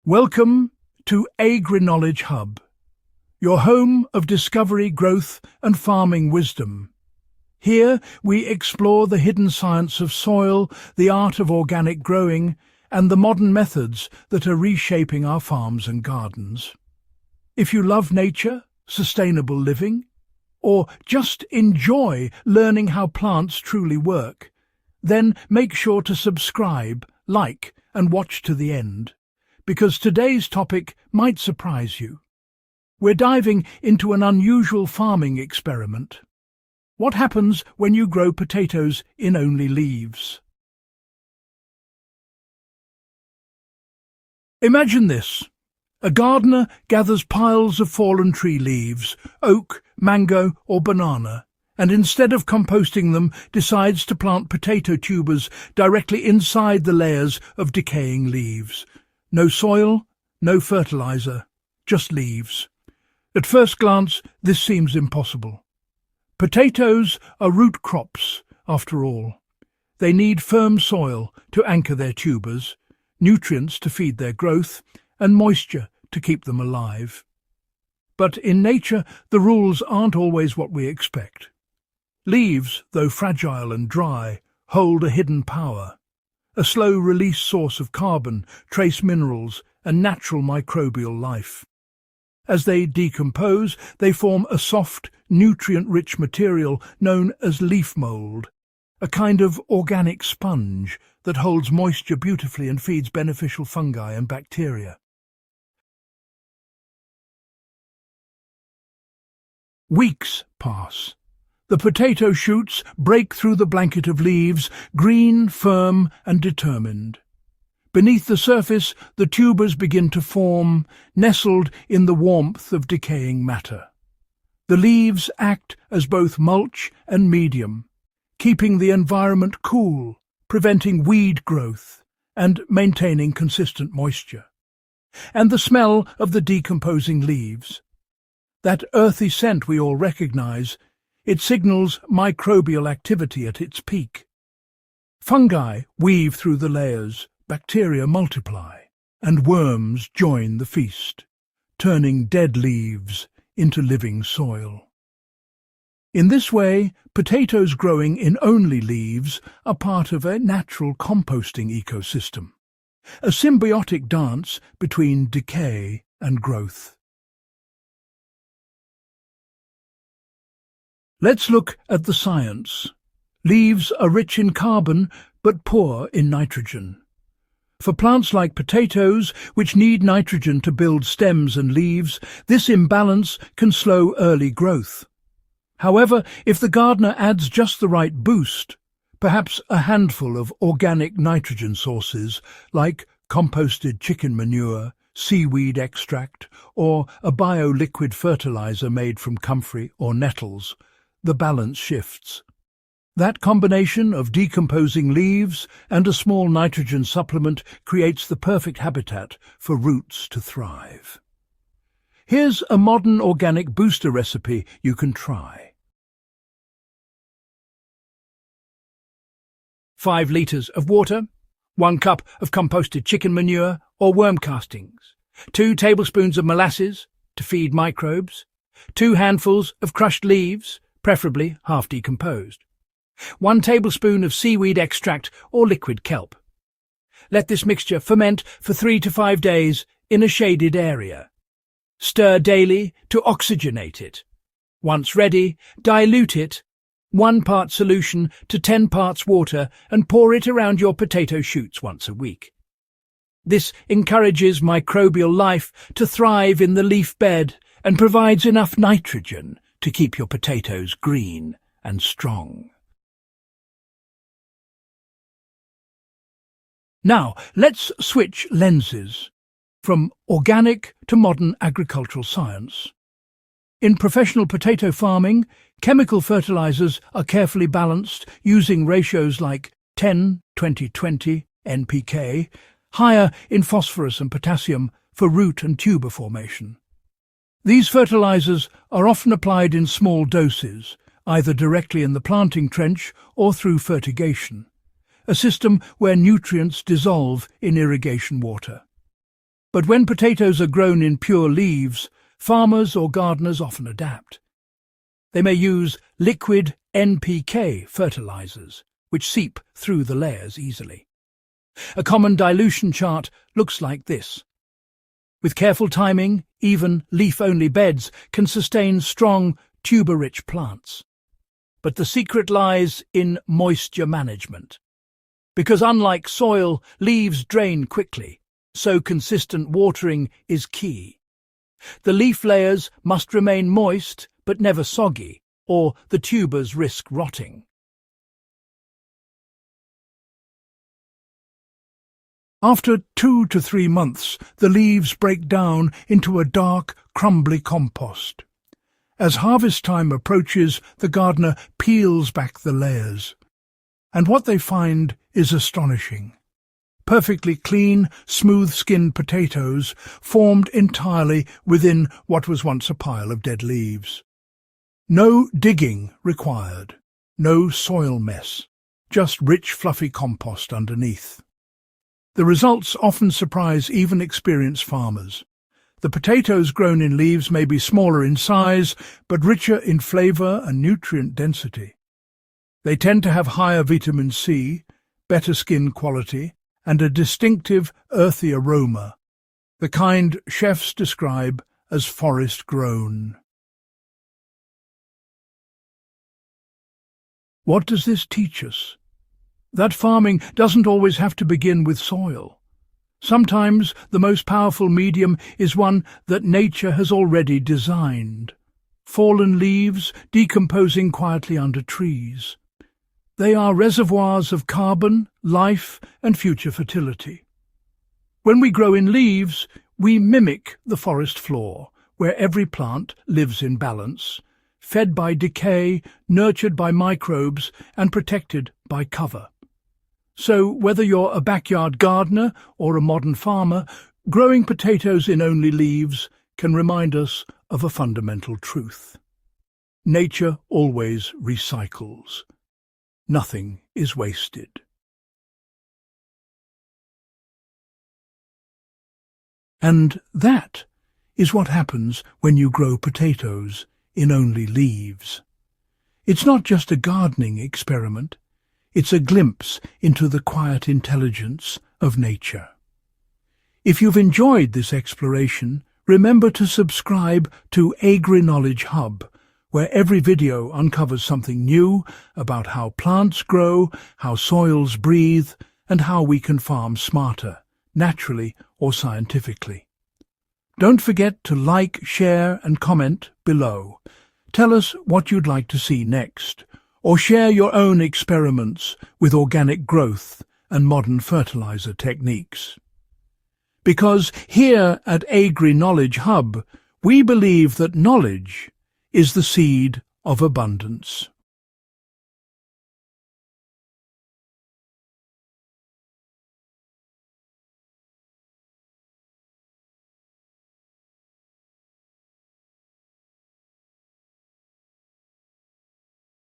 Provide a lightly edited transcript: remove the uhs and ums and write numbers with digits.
Welcome to Agri-Knowledge Hub, your home of discovery, growth and farming wisdom. Here we explore the hidden science of soil, the art of organic growing, and the modern methods that are reshaping our farms and gardens. If you love nature, sustainable living, or just enjoy learning how plants truly work, then make sure to subscribe, like, and watch to the end, because today's topic might surprise you. We're diving into an unusual farming experiment. What happens when you grow potatoes in only leaves? Imagine this. A gardener gathers piles of fallen tree leaves, oak, mango or banana, and instead of composting them, decides to plant potato tubers directly inside the layers of decaying leaves. No soil, no fertilizer, just leaves. At first glance, this seems impossible. Potatoes are root crops, after all. They need firm soil to anchor their tubers, nutrients to feed their growth, and moisture to keep them alive. But in nature, the rules aren't always what we expect. Leaves, though fragile and dry, hold a hidden power. A slow-release source of carbon, trace minerals, and natural microbial life. As they decompose, they form a soft, nutrient-rich material known as leaf mold, a kind of organic sponge that holds moisture beautifully and feeds beneficial fungi and bacteria. Weeks pass. The potato shoots break through the blanket of leaves, green, firm and determined. Beneath the surface, the tubers begin to form, nestled in the warmth of decaying matter. The leaves act as both mulch and medium, keeping the environment cool, preventing weed growth, and maintaining consistent moisture. And the smell of the decomposing leaves. That earthy scent we all recognize, it signals microbial activity at its peak. Fungi weave through the layers, bacteria multiply, and worms join the feast, turning dead leaves into living soil. In this way, potatoes growing in only leaves are part of a natural composting ecosystem, a symbiotic dance between decay and growth. Let's look at the science. Leaves are rich in carbon, but poor in nitrogen. For plants like potatoes, which need nitrogen to build stems and leaves, this imbalance can slow early growth. However, if the gardener adds just the right boost, perhaps a handful of organic nitrogen sources like composted chicken manure, seaweed extract, or a bio-liquid fertilizer made from comfrey or nettles, the balance shifts. That combination of decomposing leaves and a small nitrogen supplement creates the perfect habitat for roots to thrive. Here's a modern organic booster recipe you can try. 5 litres of water, 1 cup of composted chicken manure or worm castings, 2 tablespoons of molasses to feed microbes, 2 handfuls of crushed leaves, preferably half decomposed, 1 tablespoon of seaweed extract or liquid kelp. Let this mixture ferment for 3 to 5 days in a shaded area. Stir daily to oxygenate it. Once ready, dilute it, 1 part solution to 10 parts water, and pour it around your potato shoots once a week. This encourages microbial life to thrive in the leaf bed and provides enough nitrogen to keep your potatoes green and strong. Now, let's switch lenses from organic to modern agricultural science. In professional potato farming, chemical fertilizers are carefully balanced using ratios like 10-20-20 NPK, higher in phosphorus and potassium for root and tuber formation. These fertilizers are often applied in small doses, either directly in the planting trench or through fertigation, a system where nutrients dissolve in irrigation water. But when potatoes are grown in pure leaves, farmers or gardeners often adapt. They may use liquid NPK fertilizers, which seep through the layers easily. A common dilution chart looks like this. With careful timing, even leaf-only beds can sustain strong, tuber-rich plants. But the secret lies in moisture management. Because unlike soil, leaves drain quickly, so consistent watering is key. The leaf layers must remain moist but never soggy, or the tubers risk rotting. After 2 to 3 months, the leaves break down into a dark, crumbly compost. As harvest time approaches, the gardener peels back the layers. And what they find is astonishing. Perfectly clean, smooth-skinned potatoes formed entirely within what was once a pile of dead leaves. No digging required, no soil mess, just rich, fluffy compost underneath. The results often surprise even experienced farmers. The potatoes grown in leaves may be smaller in size, but richer in flavour and nutrient density. They tend to have higher vitamin C, better skin quality, and a distinctive earthy aroma, the kind chefs describe as forest-grown. What does this teach us? That farming doesn't always have to begin with soil. Sometimes the most powerful medium is one that nature has already designed. Fallen leaves decomposing quietly under trees. They are reservoirs of carbon, life, and future fertility. When we grow in leaves, we mimic the forest floor, where every plant lives in balance, fed by decay, nurtured by microbes, and protected by cover. So, whether you're a backyard gardener or a modern farmer, growing potatoes in only leaves can remind us of a fundamental truth. Nature always recycles. Nothing is wasted. And that is what happens when you grow potatoes in only leaves. It's not just a gardening experiment. It's a glimpse into the quiet intelligence of nature. If you've enjoyed this exploration, remember to subscribe to Agri-Knowledge Hub, where every video uncovers something new about how plants grow, how soils breathe, and how we can farm smarter, naturally or scientifically. Don't forget to like, share, and comment below. Tell us what you'd like to see next, or share your own experiments with organic growth and modern fertilizer techniques. Because here at Agri-Knowledge Hub, we believe that knowledge is the seed of abundance.